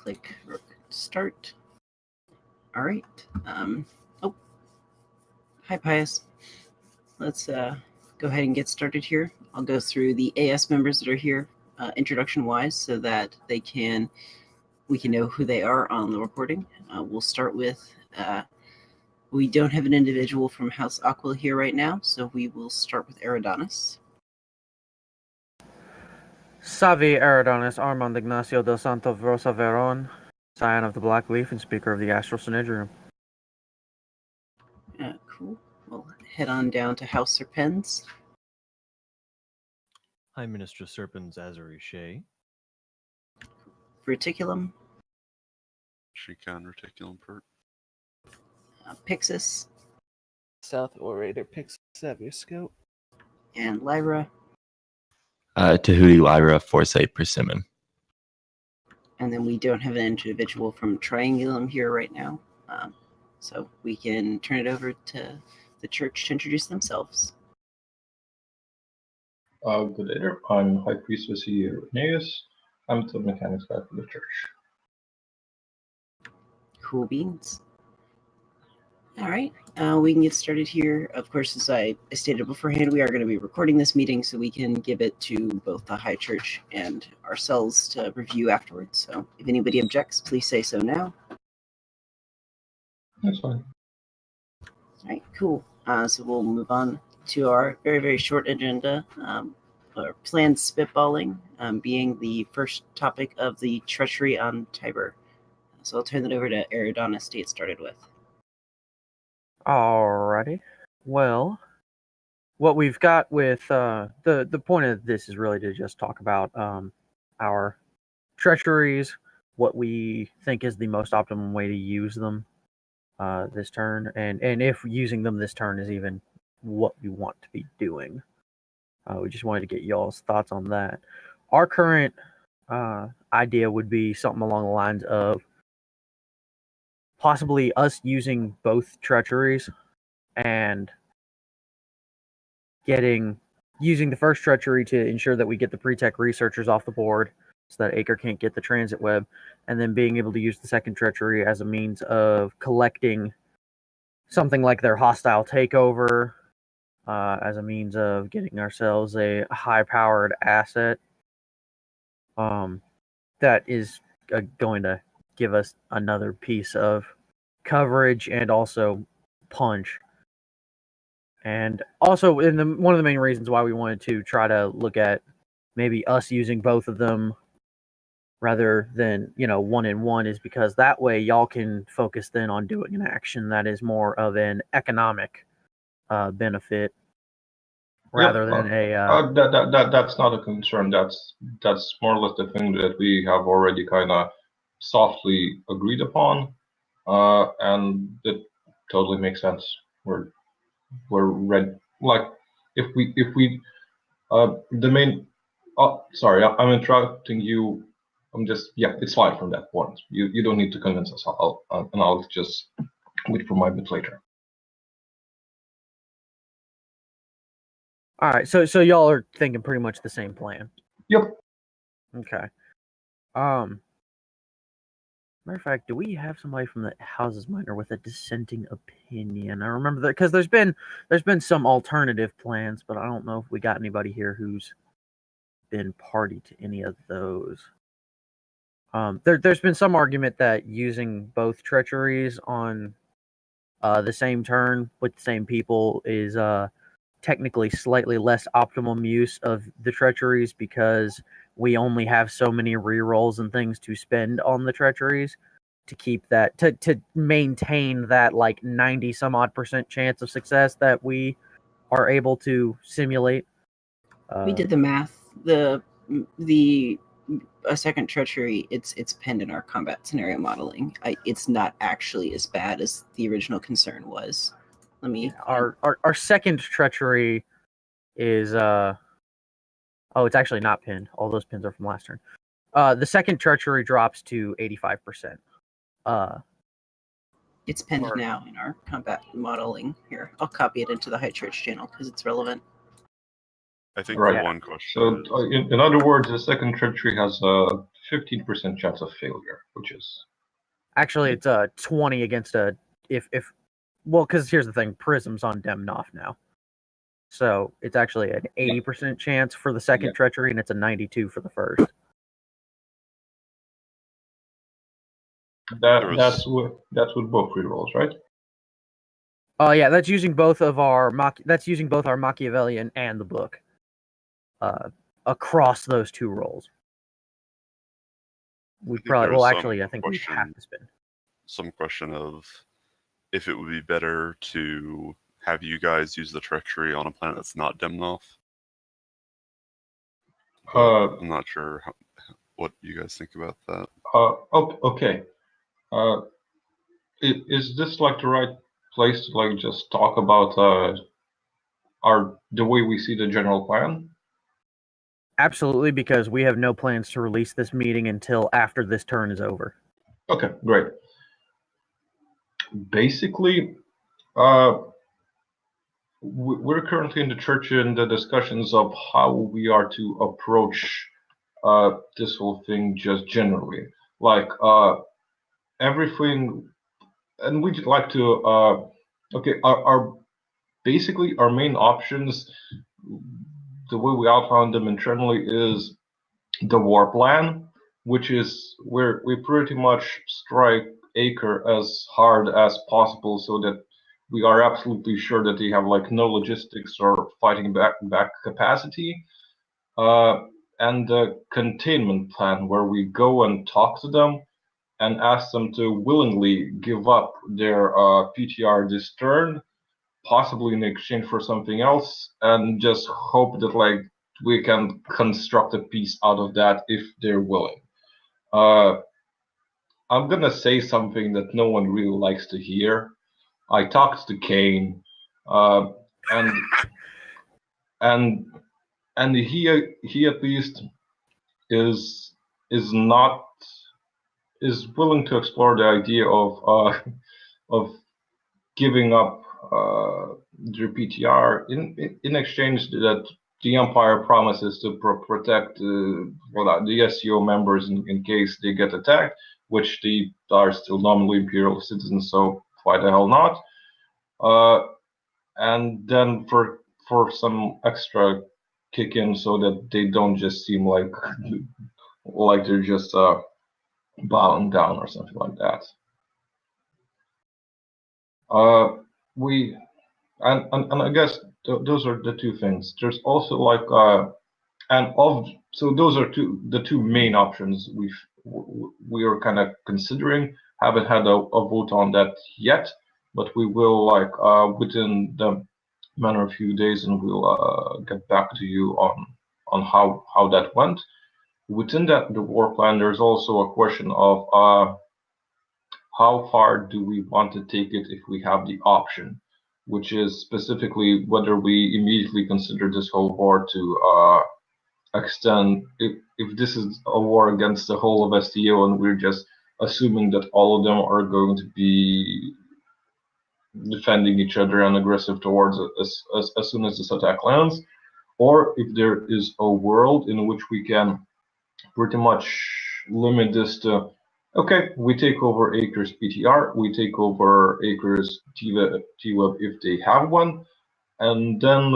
click start. All right. Oh, hi, Pius. Let's go ahead and get started here. I'll go through the AS members that are here, introduction-wise, so that we can know who they are on the recording. We'll start with, we don't have an individual from House Aquila here right now, so we will start with Eridanis. Savi Eridanis Armand Ignacio del Santo Rosa Veron, scion of the Black Leaf and speaker of the Astral Synedrium. Cool. We'll head on down to House Serpens. Hi, Minister Serpens Azari Shea. Reticulum. Shikan Reticulum Pert. Pixis. South Orator Pixis Xavier Scout. And Lyra. Tahuti Lyra Foresight Persimmon. And then we don't have an individual from Triangulum here right now. So we can turn it over to the church to introduce themselves. Good day there. I'm High Priest Vasily Irenaeus. I'm the mechanics guy for the church. Cool beans. All right, we can get started here. Of course, as I stated beforehand, we are going to be recording this meeting so we can give it to both the High Church and ourselves to review afterwards. So if anybody objects, please say so now. That's fine. All right, cool. So we'll move on to our very, very short agenda. Our planned spitballing being the first topic of the treachery on Tiber. So I'll turn that over to Eridanis to get started with. Alrighty. Well, what we've got with the point of this is really to just talk about our treacheries, what we think is the most optimum way to use them this turn, and if using them this turn is even what we want to be doing. We just wanted to get y'all's thoughts on that. Our current idea would be something along the lines of possibly us using both treacheries and using the first treachery to ensure that we get the pre-tech researchers off the board so that Acre can't get the transit web, and then being able to use the second treachery as a means of collecting something like their hostile takeover, as a means of getting ourselves a high-powered asset that is going to give us another piece of coverage and also punch. And also, one of the main reasons why we wanted to try to look at maybe us using both of them rather than, 1-in-1 is because that way y'all can focus then on doing an action that is more of an economic benefit rather than that's not a concern. That's more or less the thing that we have already kind of softly agreed upon, and it totally makes sense. We're ready. Like if we the main. Oh, sorry, I'm interrupting you. It's fine from that point. You don't need to convince us. I'll just wait for my bit later. All right, so y'all are thinking pretty much the same plan. Yep. Okay. Matter of fact, do we have somebody from the Houses Minor with a dissenting opinion? I remember that because there's been some alternative plans, but I don't know if we got anybody here who's been party to any of those. There's been some argument that using both treacheries on the same turn with the same people is technically slightly less optimum use of the treacheries because we only have so many rerolls and things to spend on the treacheries to keep that to maintain that like 90 some odd % chance of success that we are able to simulate. We did the math. The a second treachery, it's penned in our combat scenario modeling. It's not actually as bad as the original concern was. Let me. Our second treachery is it's actually not pinned. All those pins are from last turn. The second treachery drops to 85%. It's pinned now in our combat modeling. Here, I'll copy it into the High Church channel because it's relevant. I think Right. the one question So, in other words, the second treachery has a 15% chance of failure, which is Actually, it's 20 against a if well, because here's the thing, Prism's on Demnoff now, so it's actually an 80% chance for the second treachery, and it's a 92 for the first. that's with both rerolls, right? Oh yeah, that's using both our Machiavellian and the book across those two rolls. We probably I think we have to spin. Some question of if it would be better to have you guys use the treachery on a planet that's not Demnoff. I'm not sure what you guys think about that. Okay. Is this like the right place to like just talk about the way we see the general plan? Absolutely, because we have no plans to release this meeting until after this turn is over. Okay, great. Basically, we're currently in the church in the discussions of how we are to approach this whole thing just generally. Like everything, and we'd like to, our basically our main options, the way we outlined them internally, is the war plan, which is where we pretty much strike Acre as hard as possible so that we are absolutely sure that they have like no logistics or fighting back capacity. And the containment plan, where we go and talk to them and ask them to willingly give up their PTR this turn, possibly in exchange for something else, and just hope that like we can construct a piece out of that if they're willing. I'm gonna say something that no one really likes to hear. I talked to Kane, and he at least is willing to explore the idea of giving up their PTR in exchange that the Empire promises to protect the SEO members in case they get attacked, which they are still nominally Imperial citizens, so why the hell not? And then for some extra kick in so that they don't just seem like they're just bowing down or something like that. And I guess those are the two things. There's also like so those are the two main options we are kind of considering. Haven't had a vote on that yet, but we will like within the matter of a few days, and we'll get back to you on how that went. Within the war plan, there's also a question of how far do we want to take it if we have the option, which is specifically whether we immediately consider this whole war to extend, if this is a war against the whole of STO and we're just assuming that all of them are going to be defending each other and aggressive towards it as soon as this attack lands, or if there is a world in which we can pretty much limit this to, okay, we take over Acre's PTR, we take over Acre's TWeb if they have one, and then,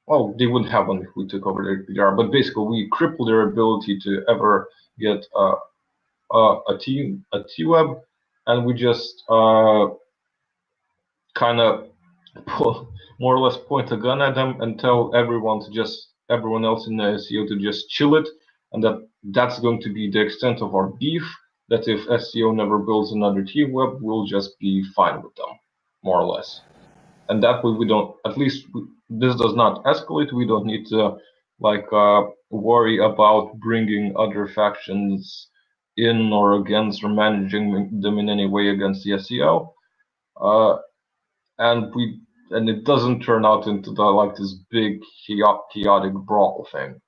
well, they wouldn't have one if we took over their PTR, but basically we cripple their ability to ever get a TWeb, and we just kind of more or less point a gun at them and tell everyone else in the SEO to just chill it, and that's going to be the extent of our beef. That if SEO never builds another TWeb, we'll just be fine with them, more or less. And that way we don't, at least this does not escalate. We don't need to worry about bringing other factions in or against or managing them in any way against the SEO. And it doesn't turn out into this big chaotic brawl thing.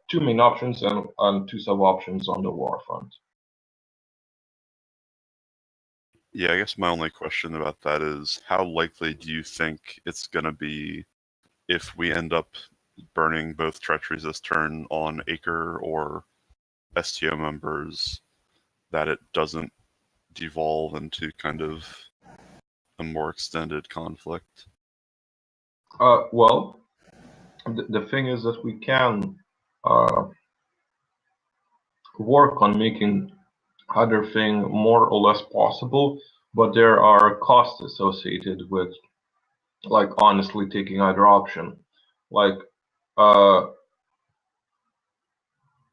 Two main options and two sub options on the war front. Yeah, I guess my only question about that is how likely do you think it's going to be if we end up burning both treacheries this turn on Acre or STO members, that it doesn't devolve into kind of a more extended conflict? Well, the thing is that we can work on making other thing more or less possible, but there are costs associated with, like, honestly taking either option. Like,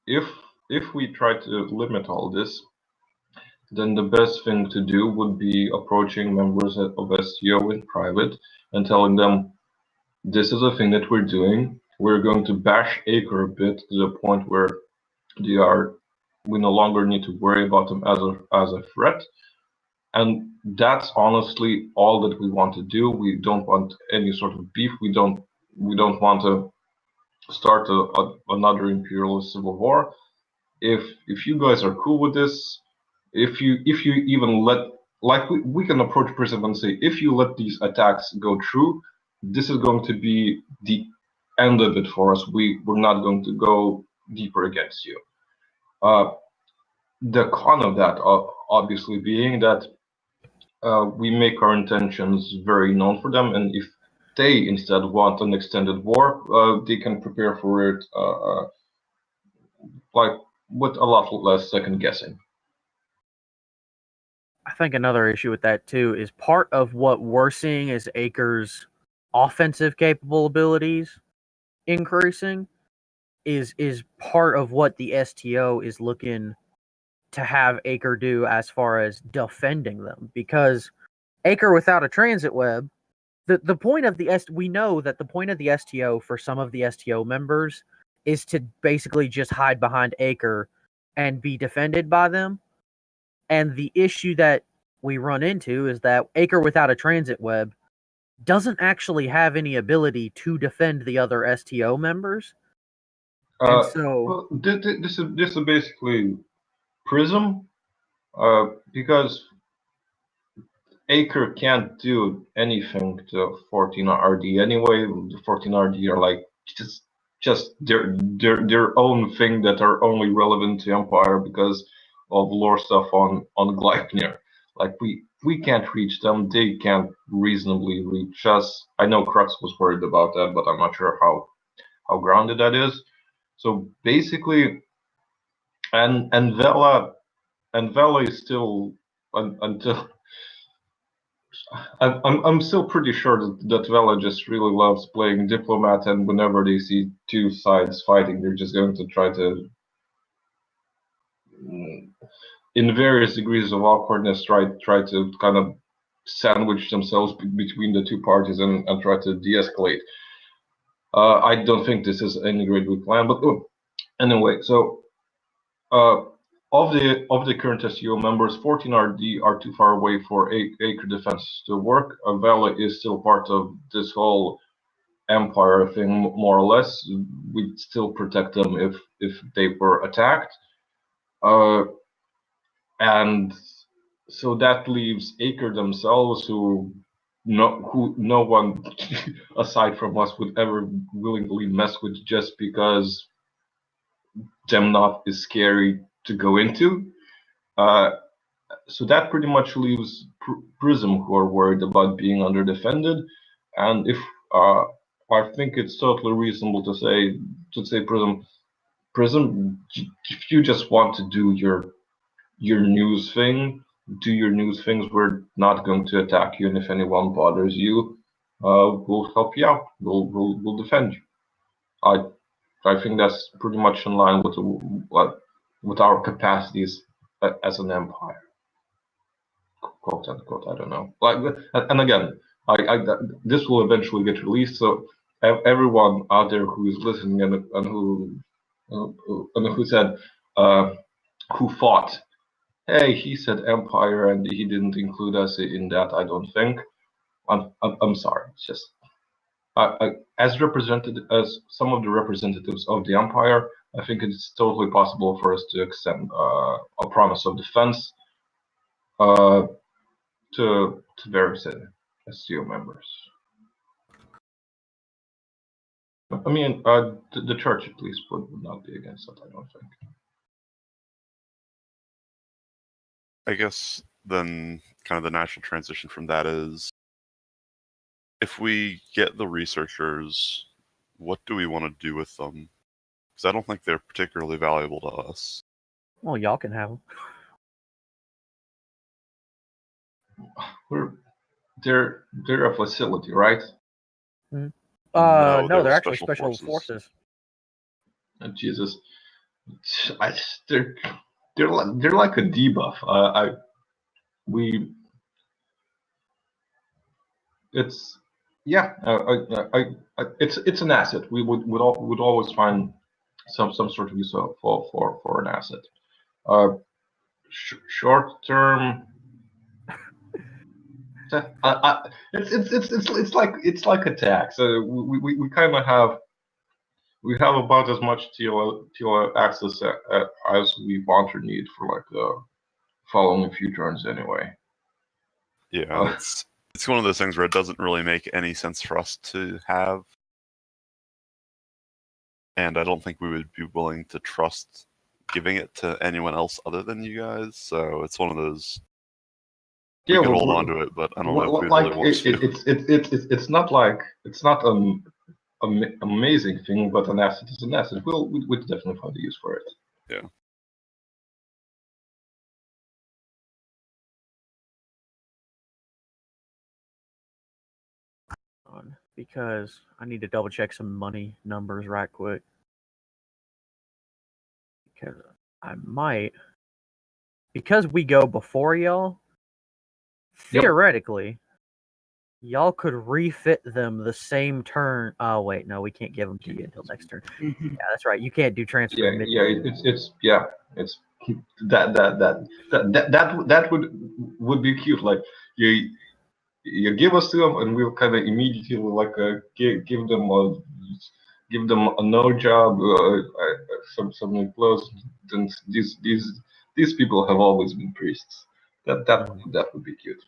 if we try to limit all this, then the best thing to do would be approaching members of STO in private and telling them, this is a thing that we're doing. We're going to bash Acre a bit to the point where we no longer need to worry about them as a threat. And that's honestly all that we want to do. We don't want any sort of beef. We don't want to start another imperialist civil war. If you guys are cool with this, if you even let, like, we can approach Prism and say, if you let these attacks go through, this is going to be the end of it for us. We're not going to go deeper against you. The con of that, obviously, being that we make our intentions very known for them, and if they instead want an extended war, they can prepare for it, like, with a lot less second guessing. I think another issue with that too is part of what we're seeing is Acre's offensive capable abilities increasing is part of what the STO is looking to have Acre do as far as defending them, because Acre without a transit web, the point of we know that the point of the STO for some of the STO members is to basically just hide behind Acre and be defended by them. And the issue that we run into is that Acre without a transit web doesn't actually have any ability to defend the other STO members. And so, well, this is basically Prism, because Acre can't do anything to 14RD anyway. The 14RD are like just their own thing that are only relevant to Empire because of lore stuff on Gleipnir. Like, we can't reach them, they can't reasonably reach us. I know Crux was worried about that, but I'm not sure how grounded that is. So basically, and Vela is still until I'm still pretty sure that Vela just really loves playing diplomat, and whenever they see two sides fighting, they're just going to try to, in various degrees of awkwardness, try to kind of sandwich themselves between the two parties and try to de-escalate. I don't think this is any great good plan, but anyway, so of the current SEO members, 14RD are too far away for Acre defense to work. Vela is still part of this whole Empire thing, more or less. We'd still protect them if they were attacked. And so that leaves Acre themselves, who no one aside from us would ever willingly mess with, just because Demnoth is scary to go into. So that pretty much leaves Prism, who are worried about being underdefended. And if I think it's totally reasonable to say Prism, if you just want to do your news thing, do your news things. We're not going to attack you, and if anyone bothers you, we'll help you out. We'll defend you. I think that's pretty much in line with our capacities as an empire, quote unquote. I don't know. And again, this will eventually get released, so everyone out there who is listening and who said who fought, hey, he said empire and he didn't include us in that. I don't think. I'm sorry. It's just. As represented as some of the representatives of the Empire, I think it's totally possible for us to extend a promise of defense to various SEO members. I mean, the church at least would not be against that, I don't think. I guess then kind of the natural transition from that is, if we get the researchers, what do we want to do with them? Because I don't think they're particularly valuable to us. Well, y'all can have them. They're a facility, right? No, No, they're they're actually special special forces. forces. Jesus, they're like a debuff. It's yeah. It's an asset. We would always find some sort of use for an asset. Short term. It's like a tax. We kind of have. We have about as much TL access as we want or need for like the following a few turns anyway. Yeah, it's one of those things where it doesn't really make any sense for us to have, and I don't think we would be willing to trust giving it to anyone else other than you guys. So it's one of those. We could hold on to it, but I don't know if we really want to. It's not like it's not amazing thing, but an asset is an asset. We'd definitely find a use for it. Yeah. Because I need to double check some money numbers right quick. Because I might, because we go before y'all, theoretically, y'all could refit them the same turn. Oh wait, no, we can't give them to you until next turn. Yeah, that's right. You can't do transfer. It's that would be cute. Like you give us to them, and we'll kind of immediately like give them a no job, something close. And these people have always been priests. That would be cute.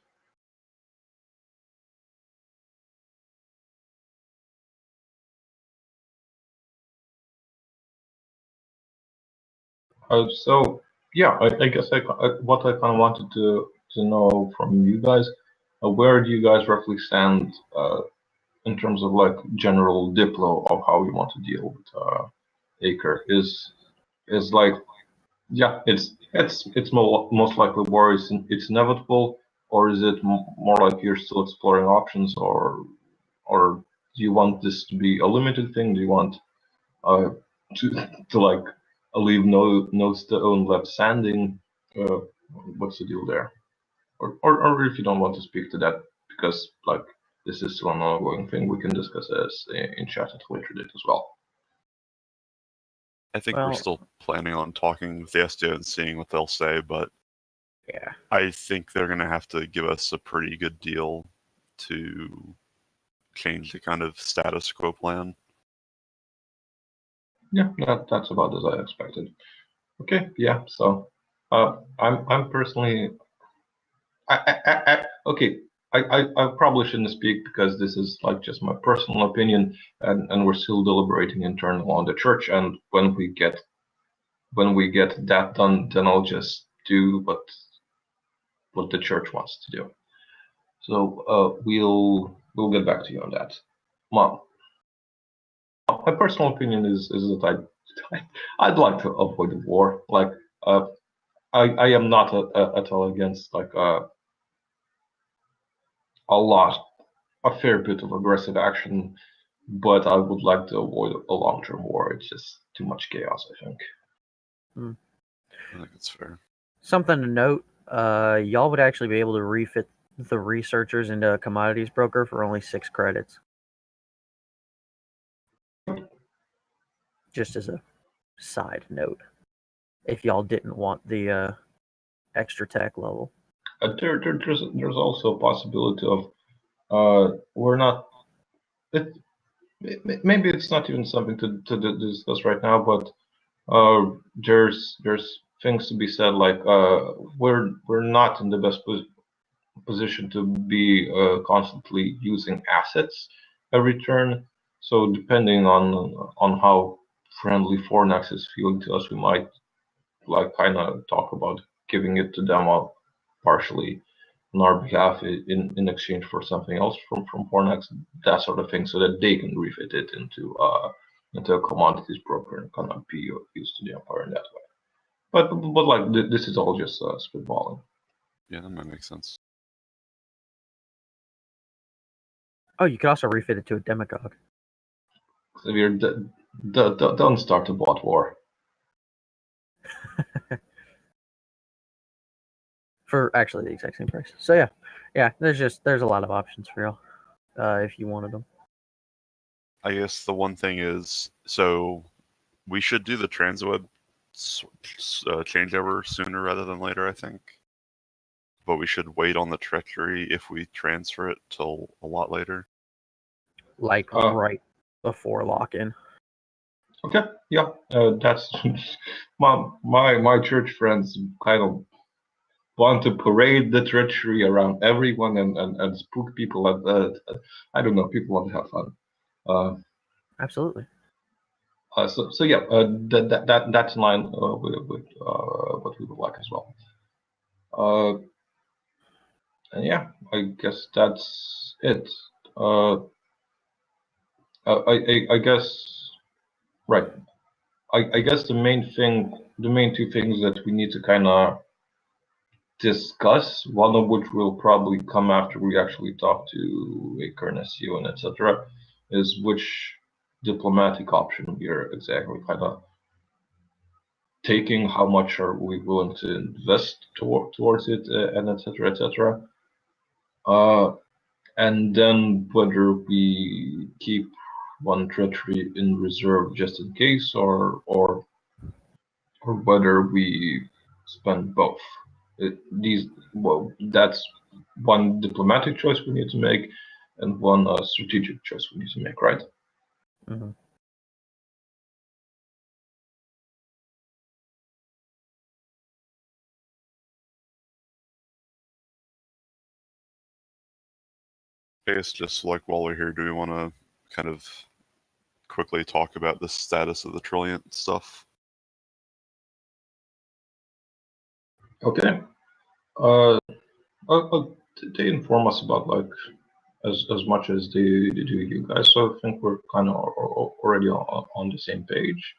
So yeah, I guess what I kind of wanted to know from you guys, where do you guys roughly stand in terms of like general diplo of how we want to deal with Acre? Is like, yeah, it's most likely war, it's inevitable, or is it more like you're still exploring options, or do you want this to be a limited thing? Do you want to like leave no stone left standing? What's the deal there? Or if you don't want to speak to that, because like this is still an ongoing thing, we can discuss this in chat at a later date as well. I think we're still planning on talking with the SDO and seeing what they'll say, but yeah, I think they're going to have to give us a pretty good deal to change the kind of status quo plan. Yeah, that's about as I expected. Okay, yeah. So, I'm personally, okay. I probably shouldn't speak because this is like just my personal opinion, and we're still deliberating internal on the church. And when we get that done, then I'll just do what the church wants to do. So we'll get back to you on that. My personal opinion is that I'd like to avoid the war. Like I am not at all against like a fair bit of aggressive action, but I would like to avoid a long-term war. It's just too much chaos, I think. I think it's fair. Something to note, y'all would actually be able to refit the researchers into a commodities broker for only 6 credits. Just as a side note, if y'all didn't want the extra tech level. There's also a possibility of we're not. Maybe it's not even something to discuss right now, but there's things to be said like we're not in the best position to be constantly using assets every turn. So depending on how friendly Fornax is feeling to us, we might like kind of talk about giving it to them partially on our behalf in exchange for something else from Fornax, that sort of thing, so that they can refit it into a commodities broker and kind of be used to the Empire in that way. But like this is all just spitballing. Yeah, that might make sense. Oh, you could also refit it to a demagogue. Xavier, don't start a bot war. For actually the exact same price. So yeah, there's a lot of options for y'all if you wanted them. I guess the one thing is, so we should do the transweb changeover sooner rather than later, I think. But we should wait on the treachery if we transfer it till a lot later. Like right before lock-in. Okay, yeah, that's my church friends kind of want to parade the treachery around everyone and spook people. I don't know, people want to have fun. Absolutely. So yeah, that's in line with what we would like as well. And yeah, I guess that's it. I guess right. I guess the main two things that we need to kind of discuss, one of which will probably come after we actually talk to Aker and SEO and etc., is which diplomatic option we are exactly kind of taking, how much are we willing to invest towards it, and etc. etc. And then whether we keep one treachery in reserve just in case, or whether we spend both. That's one diplomatic choice we need to make, and one strategic choice we need to make, right? Mm-hmm. I guess just like while we're here, do we want to kind of quickly talk about the status of the Trilliant stuff? Okay. They inform us about like as much as they do you guys, so I think we're kind of already on the same page.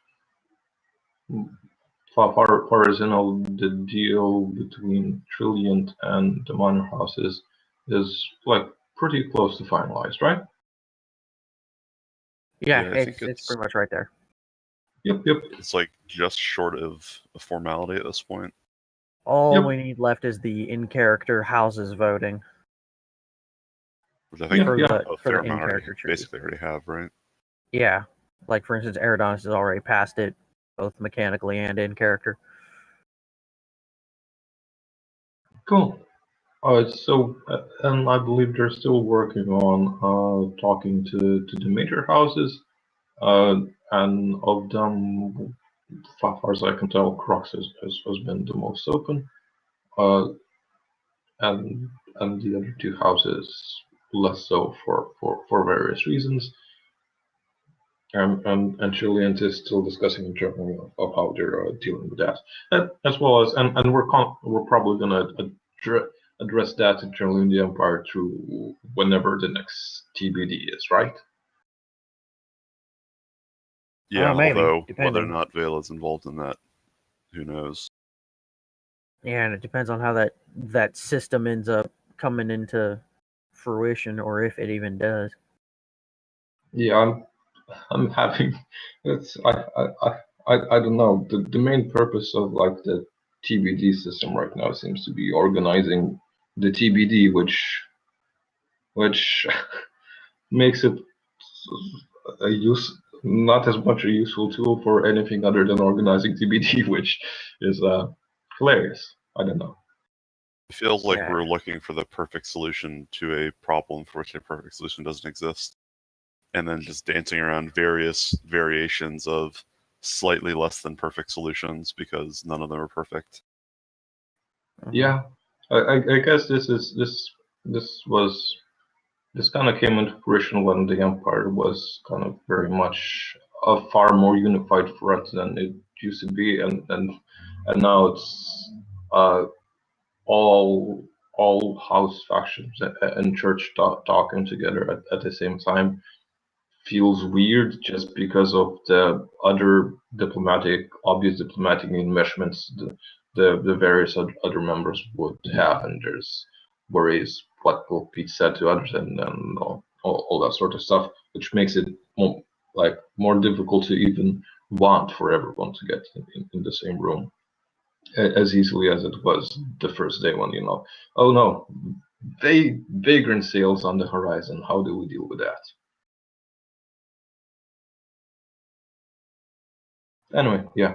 Far as I know, the deal between Trilliant and the minor houses is like pretty close to finalized, right? Yeah, I think it's pretty much right there. Yep. It's like just short of a formality at this point. All we need left is the in-character houses voting. Which I think for the a fair amount in-character treaty. basically already have, right? Yeah, like for instance, Eridanis has already passed it, both mechanically and in character. Cool. So, and I believe they're still working on talking to the major houses, and of them, far as I can tell, Crocs has been the most open, and the other two houses less so for various reasons. And Trilliant is still discussing internally of how they're dealing with that, as well as and we're probably gonna address that internally in the Empire through whenever the next TBD is, right? Yeah, maybe, although depending. whether or not Vela is involved in that, who knows? Yeah, and it depends on how that system ends up coming into fruition, or if it even does. Yeah, I'm having it's I don't know, the main purpose of like the TBD system right now seems to be organizing the TBD, which makes it not as much a useful tool for anything other than organizing TBD, which is hilarious. I don't know. It feels like Yeah. we're looking for the perfect solution to a problem for which a perfect solution doesn't exist, and then just dancing around various variations of slightly less than perfect solutions because none of them are perfect. Yeah, I guess this was This kind of came into fruition when the Empire was kind of very much a far more unified front than it used to be, and now it's all house factions and church talking together at the same time. Feels weird just because of the other obvious diplomatic enmeshments the various other members would have, and there's worries what will be said to others and all that sort of stuff, which makes it more difficult to even want for everyone to get in the same room as easily as it was the first day when oh no, vagrant sails on the horizon. How do we deal with that? Anyway, yeah,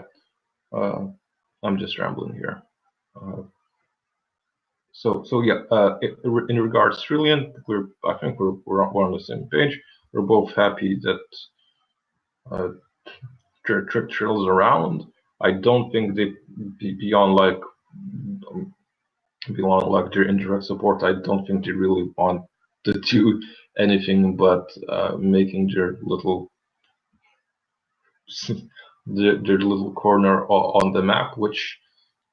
I'm just rambling here. So yeah, in regards to Trillian, I think we're on the same page. We're both happy that Trill's around. I don't think they beyond their indirect support. I don't think they really want to do anything but making their little their little corner on the map, which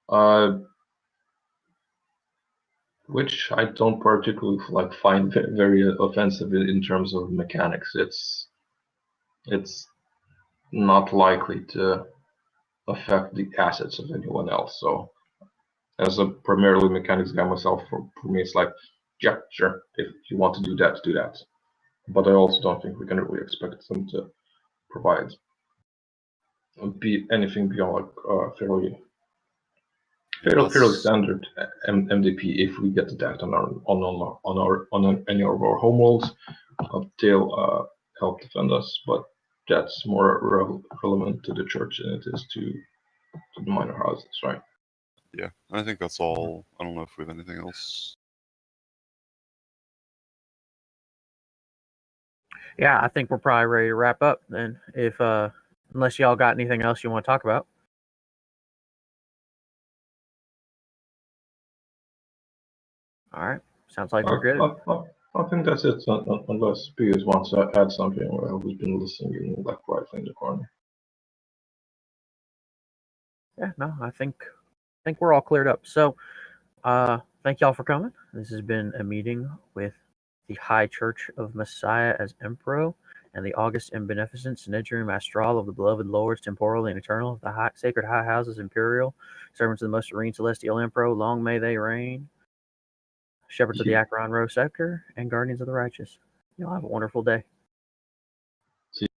I don't particularly find very offensive in terms of mechanics. It's not likely to affect the assets of anyone else. So, as a primarily mechanics guy myself, for me, it's like, yeah, sure, if you want to do that, do that. But I also don't think we can really expect them to provide anything beyond fairly standard MDP if we get attacked on any of our homeworlds. They'll help defend us, but that's more relevant to the church than it is to the minor houses, right? Yeah, I think that's all. I don't know if we have anything else. Yeah, I think we're probably ready to wrap up then. If unless y'all got anything else you want to talk about. All right, sounds like we're good. I think that's it. Unless Piers wants to add something, we've been listening right in the corner. Yeah, no, I think we're all cleared up. So, thank y'all for coming. This has been a meeting with the High Church of Messiah as Emperor and the August and Beneficent Synedrium Astral of the Beloved Lords, Temporal and Eternal, the Sacred High Houses Imperial, servants of the Most Serene Celestial Emperor, long may they reign, shepherds of the Acheron Row Scepter, and guardians of the righteous. Y'all have a wonderful day.